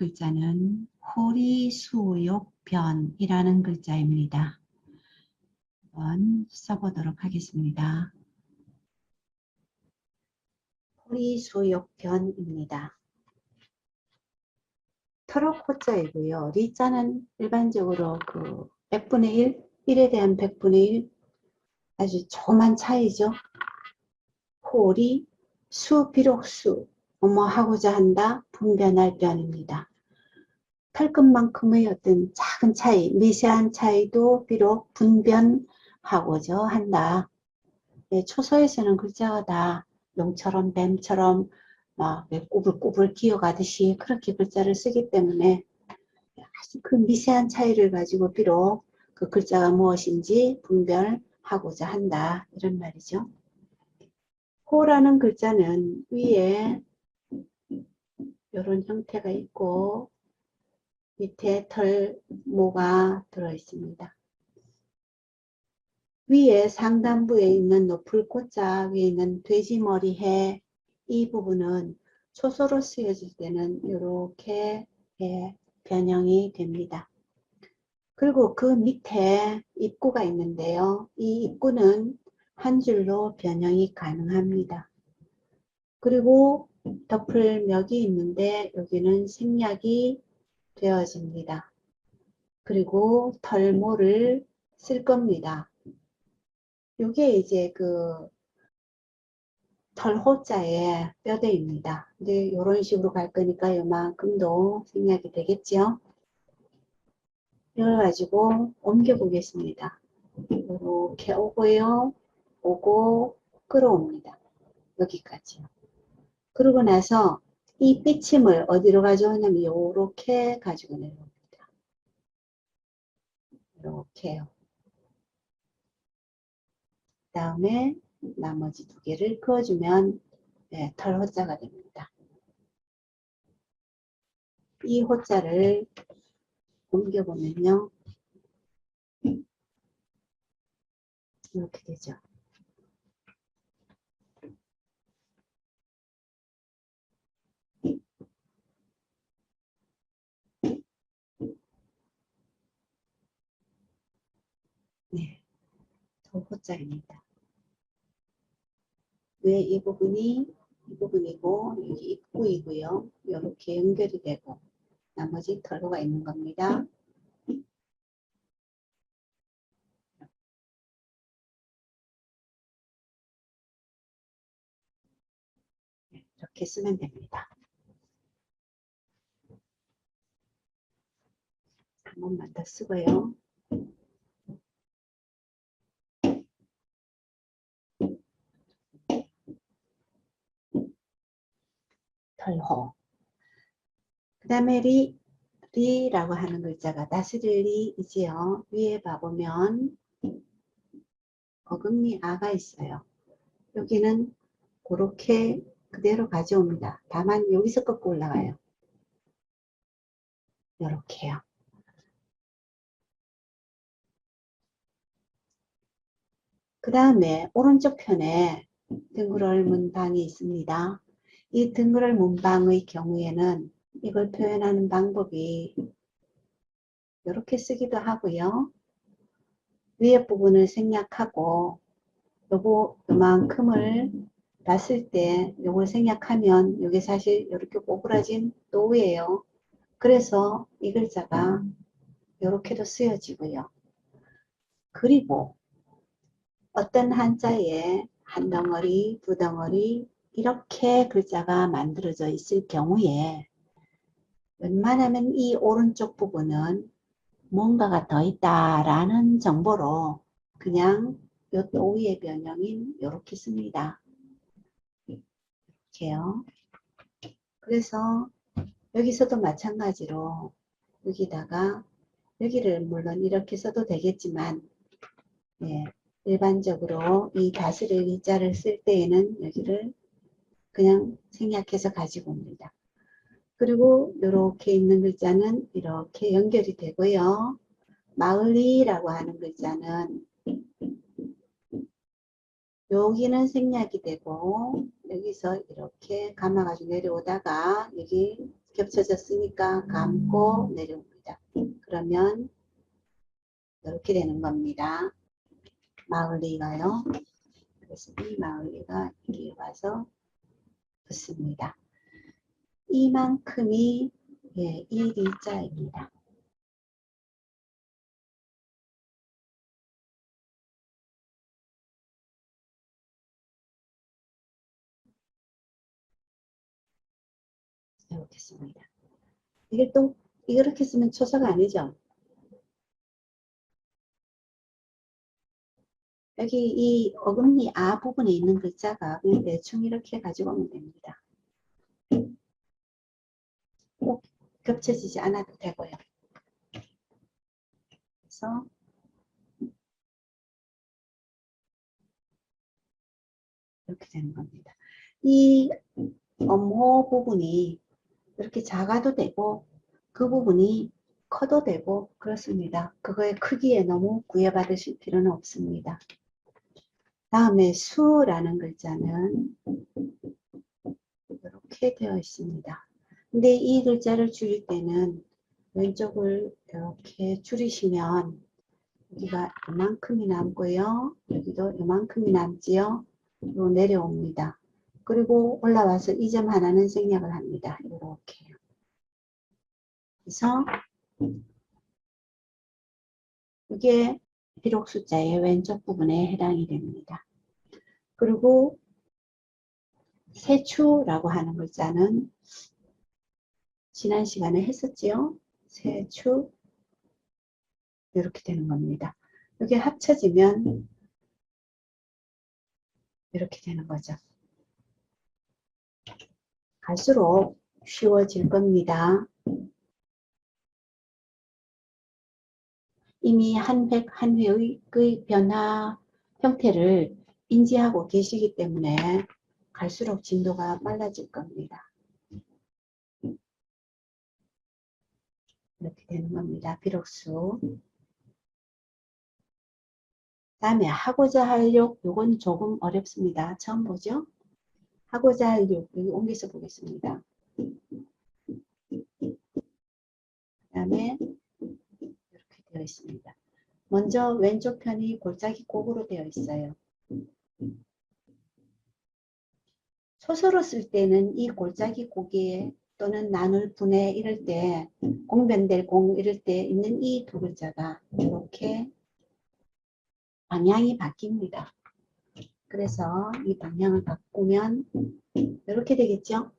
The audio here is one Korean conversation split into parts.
글자는 호리수욕변이라는 글자입니다. 한번 써보도록 하겠습니다. 호리수욕변입니다. 터럭 호자이고요. 리자는 일반적으로 그 100분의 1, 1에 대한 100분의 1 아주 조그만 차이죠. 호리, 수, 비록 수, 뭐뭐 하고자 한다, 분변할 변입니다. 털끝만큼의 어떤 작은 차이, 미세한 차이도 비록 분변하고자 한다. 네, 초소에서는 글자가 다 용처럼 뱀처럼 막 꾸불꾸불 기어가듯이 그렇게 글자를 쓰기 때문에 아주 그 미세한 차이를 가지고 비록 그 글자가 무엇인지 분별하고자 한다. 이런 말이죠. 호라는 글자는 위에 이런 형태가 있고 밑에 털모가 들어 있습니다. 위에 상단부에 있는 높을 꽃자 위에 있는 돼지머리 해 이 부분은 초소로 쓰여질 때는 이렇게 변형이 됩니다. 그리고 그 밑에 입구가 있는데요. 이 입구는 한 줄로 변형이 가능합니다. 그리고 덮을 멱이 있는데 여기는 생략이 되어집니다. 그리고 털모를 쓸 겁니다. 이게 이제 그 털호자의 뼈대입니다. 근데 이런 식으로 갈 거니까 요만큼도 생략이 되겠죠. 이걸 가지고 옮겨 보겠습니다. 이렇게 오고요. 오고 끌어옵니다. 여기까지요. 그러고 나서 이 삐침을 어디로 가져오냐면 이렇게 가지고 내려옵니다. 이렇게요. 그 다음에 나머지 두 개를 그어주면 네, 털호자가 됩니다. 이 호자를 옮겨보면요. 이렇게 되죠. 네, 털호자입니다. 왜 이 부분이고 여기 입구이고요. 이렇게 연결이 되고 나머지 털로가 있는 겁니다. 이렇게 쓰면 됩니다. 한 번만 더 쓰고요. 털호. 그 다음에 리라고 하는 글자가 다스릴 리이지요. 위에 봐보면 어금니 아가 있어요. 여기는 그렇게 그대로 가져옵니다. 다만 여기서 꺾고 올라가요. 이렇게요. 그 다음에 오른쪽 편에 등굴을 문방이 있습니다. 이 등굴을 문방의 경우에는 이걸 표현하는 방법이 이렇게 쓰기도 하고요. 위에 부분을 생략하고 요만큼을 봤을 때 요걸 생략하면 이게 사실 이렇게 꼬부라진 노예요. 그래서 이 글자가 이렇게도 쓰여지고요. 그리고 어떤 한자에 한 덩어리, 두 덩어리 이렇게 글자가 만들어져 있을 경우에 웬만하면 이 오른쪽 부분은 뭔가가 더 있다라는 정보로 그냥 요 또위의 변형인 이렇게 씁니다. 이렇게요. 그래서 여기서도 마찬가지로 여기다가 여기를 물론 이렇게 써도 되겠지만 예, 일반적으로 이 다스릴 이자를 쓸 때에는 여기를 그냥 생략해서 가지고 옵니다. 그리고 이렇게 있는 글자는 이렇게 연결이 되고요. 마을리라고 하는 글자는 여기는 생략이 되고 여기서 이렇게 감아가지고 내려오다가 여기 겹쳐졌으니까 감고 내려옵니다. 그러면 이렇게 되는 겁니다. 마을리가요. 그래서 이 마을리가 여기 와서 붙습니다. 이만큼이 1이자입니다. 이렇게 씁니다. 이게 또 이렇게 쓰면 초사가 아니죠. 여기 이 어금니 아 부분에 있는 글자가 그냥 대충 이렇게 가지고 오면 됩니다. 꼭 겹쳐지지 않아도 되고요. 그래서 이렇게 되는 겁니다. 이 엄호 부분이 이렇게 작아도 되고 그 부분이 커도 되고 그렇습니다. 그거의 크기에 너무 구애받으실 필요는 없습니다. 다음에 수라는 글자는 이렇게 되어 있습니다. 근데 이 글자를 줄일 때는 왼쪽을 이렇게 줄이시면 여기가 이만큼이 남고요. 여기도 이만큼이 남지요. 요 내려옵니다. 그리고 올라와서 이 점 하나는 생략을 합니다. 이렇게요. 그래서 이게 비록 숫자의 왼쪽 부분에 해당이 됩니다. 그리고 세추라고 하는 글자는 지난 시간에 했었지요. 세추 이렇게 되는 겁니다. 이게 합쳐지면 이렇게 되는 거죠. 갈수록 쉬워질 겁니다. 이미 한 획 한 획의 변화 형태를 인지하고 계시기 때문에 갈수록 진도가 빨라질 겁니다. 이렇게 되는 겁니다. 비록수. 다음에 하고자 할 욕, 요건 조금 어렵습니다. 처음 보죠? 하고자 할 욕, 여기 옮겨서 보겠습니다. 그 다음에 이렇게 되어 있습니다. 먼저 왼쪽 편이 골짜기 곡으로 되어 있어요. 소설을 쓸 때는 이 골짜기 곡에 또는 나눌 분해 이럴 때 공변될 공 이럴 때 있는 이 두 글자가 이렇게 방향이 바뀝니다. 그래서 이 방향을 바꾸면 이렇게 되겠죠.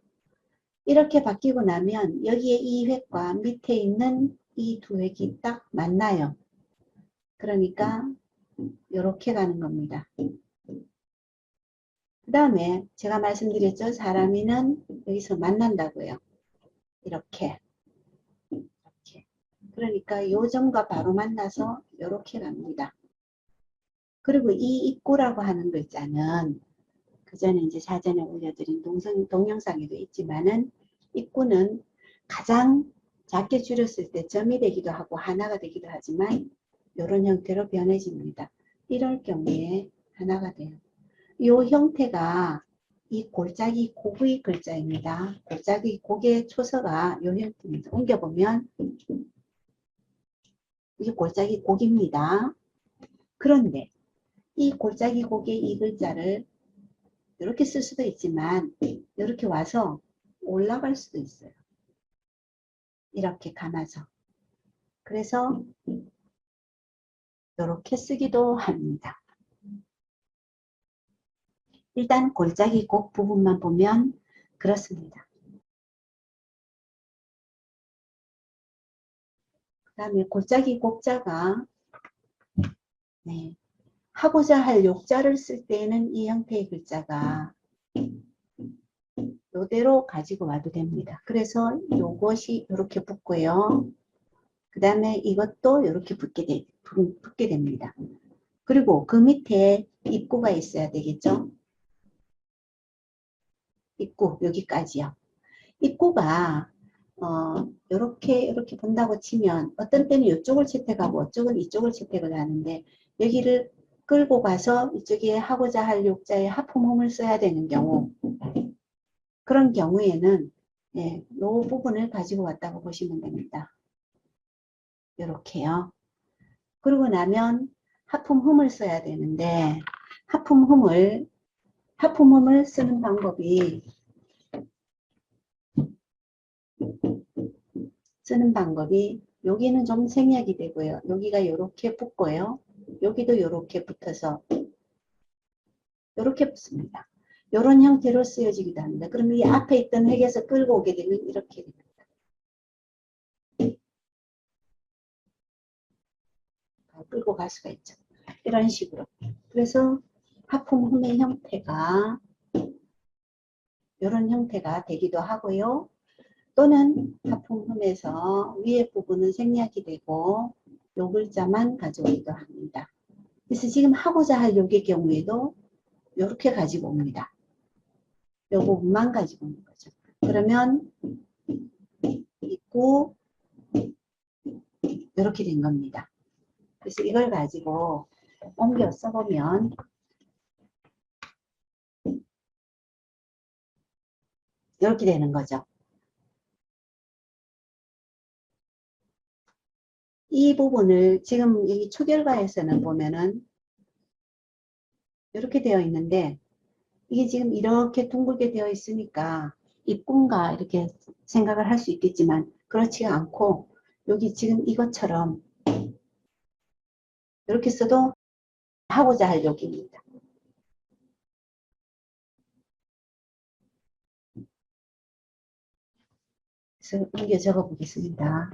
이렇게 바뀌고 나면 여기에 이 획과 밑에 있는 이 두 획이 딱 만나요. 그러니까 이렇게 가는 겁니다. 그 다음에 제가 말씀드렸죠. 사람이는 여기서 만난다고요. 이렇게. 그러니까 이 점과 바로 만나서 이렇게 갑니다. 그리고 이 입구라고 하는 글자는 그 전에 이제 사전에 올려드린 동영상에도 있지만은 입구는 가장 작게 줄였을 때 점이 되기도 하고 하나가 되기도 하지만 이런 형태로 변해집니다. 이럴 경우에 하나가 돼요. 이 형태가 이 골짜기 곡의 글자입니다. 골짜기 곡의 초서가 이 형태입니다. 옮겨보면 이게 골짜기 곡입니다. 그런데 이 골짜기 곡의 이 글자를 이렇게 쓸 수도 있지만 이렇게 와서 올라갈 수도 있어요. 이렇게 감아서. 그래서 이렇게 쓰기도 합니다. 일단 골짜기 곡 부분만 보면 그렇습니다. 그 다음에 골짜기 곡자가 하고자 할 욕자를 쓸 때는 이 형태의 글자가 이대로 가지고 와도 됩니다. 그래서 이것이 이렇게 붙고요. 그 다음에 이것도 이렇게 붙게 됩니다. 그리고 그 밑에 입구가 있어야 되겠죠. 입구 여기까지요. 입구가 이렇게 본다고 치면 어떤 때는 이쪽을 채택하고 어쪽은 이쪽을 채택을 하는데 여기를 끌고 가서 이쪽에 하고자 할 욕자의 하품음을 써야 되는 경우 그런 경우에는 예, 요 부분을 가지고 왔다고 보시면 됩니다. 요렇게요. 그러고 나면 하품흠을 써야 되는데 하품흠을 쓰는 방법이 여기는 좀 생략이 되고요. 여기가 요렇게 붙고요. 여기도 요렇게 붙어서 요렇게 붙습니다. 요런 형태로 쓰여지기도 합니다. 그러면 이 앞에 있던 획에서 끌고 오게 되면 이렇게 됩니다. 끌고 갈 수가 있죠. 이런 식으로. 그래서 하품흠의 형태가 이런 형태가 되기도 하고요. 또는 하품흠에서 위에 부분은 생략이 되고 요 글자만 가져오기도 합니다. 그래서 지금 하고자 할 요의 경우에도 이렇게 가지고 옵니다. 요 부분만 가지고 오는 거죠. 그러면 있고 이렇게 된 겁니다. 그래서 이걸 가지고 옮겨 써보면 이렇게 되는 거죠. 이 부분을 지금 여기 초결과에서는 보면은 이렇게 되어 있는데 이게 지금 이렇게 둥글게 되어 있으니까 입군가 이렇게 생각을 할 수 있겠지만 그렇지가 않고 여기 지금 이것처럼 이렇게 써도 하고자 할 욕입니다. 그래서 옮겨 적어 보겠습니다.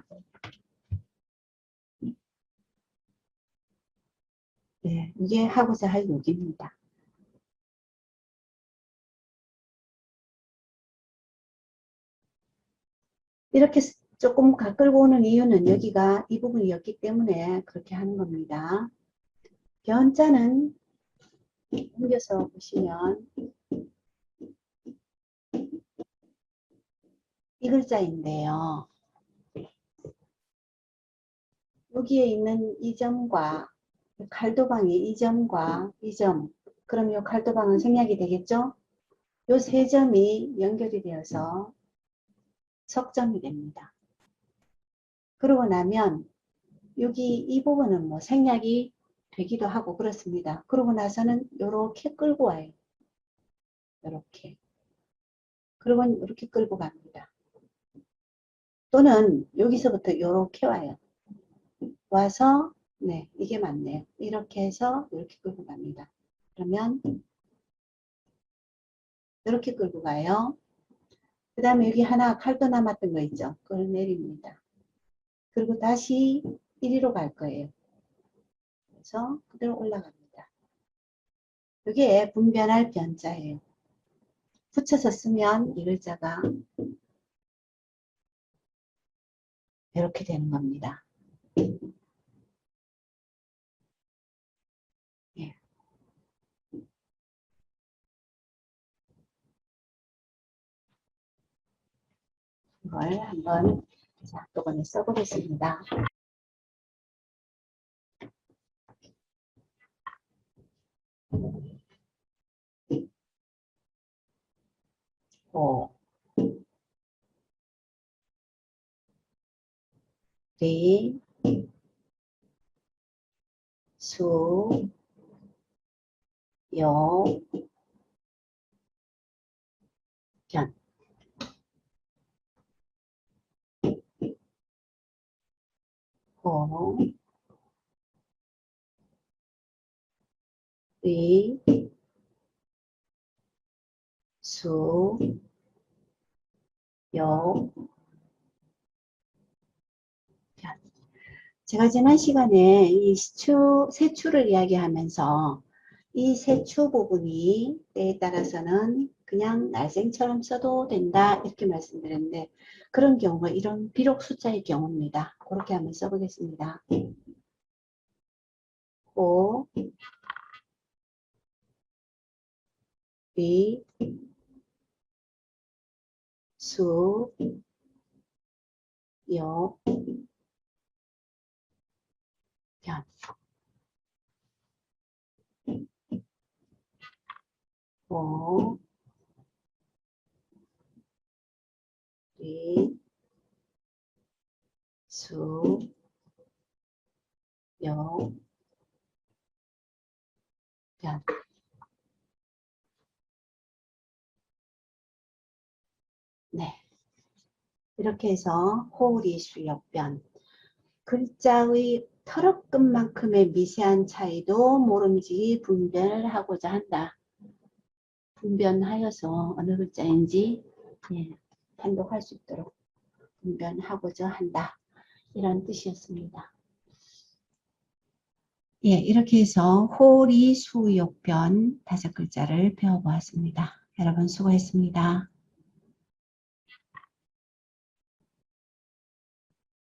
네, 이게 하고자 할 욕입니다. 이렇게 조금 끌고 오는 이유는 여기가 이 부분이었기 때문에 그렇게 하는 겁니다. 변자는 옮겨서 보시면 이 글자인데요. 여기에 있는 이 점과 칼도방의 이 점과 이 점, 그럼 이 칼도방은 생략이 되겠죠? 이 세 점이 연결이 되어서 석점이 됩니다. 그러고 나면 여기 이 부분은 뭐 생략이 되기도 하고 그렇습니다. 그러고 나서는 이렇게 끌고 와요. 이렇게. 그리고 이렇게 끌고 갑니다. 또는 여기서부터 이렇게 와요. 와서 네, 이게 맞네요. 이렇게 해서 이렇게 끌고 갑니다. 그러면 이렇게 끌고 가요. 그 다음에 여기 하나 칼도 남았던 거 있죠. 그걸 내립니다. 그리고 다시 이리로 갈 거예요. 그래서 그대로 올라갑니다. 이게 분변할 변자예요. 붙여서 쓰면 이 글자가 이렇게 되는 겁니다. 예. 이걸 한번 한꺼번에 써보겠습니다. 호, 리, 수, 요, 견. 호, 리, 수, 요, 견. 제가 지난 시간에 이 세추를 이야기하면서 이 세추 부분이 때에 따라서는 그냥 날생처럼 써도 된다 이렇게 말씀드렸는데 그런 경우가 이런 비록 숫자의 경우입니다. 그렇게 한번 써보겠습니다. 호, 리, 수, 요, 견. 호, 호리, 수, 역, 변. 네. 이렇게 해서 호리, 수, 역, 변. 글자의 털어끝만큼의 미세한 차이도 모름지기 분별을 하고자 한다. 분변하여서 어느 글자인지 판독할 수 있도록 분변하고자 한다. 이런 뜻이었습니다. 예, 이렇게 해서 호리, 수, 역, 변 5글자를 배워보았습니다. 여러분 수고했습니다.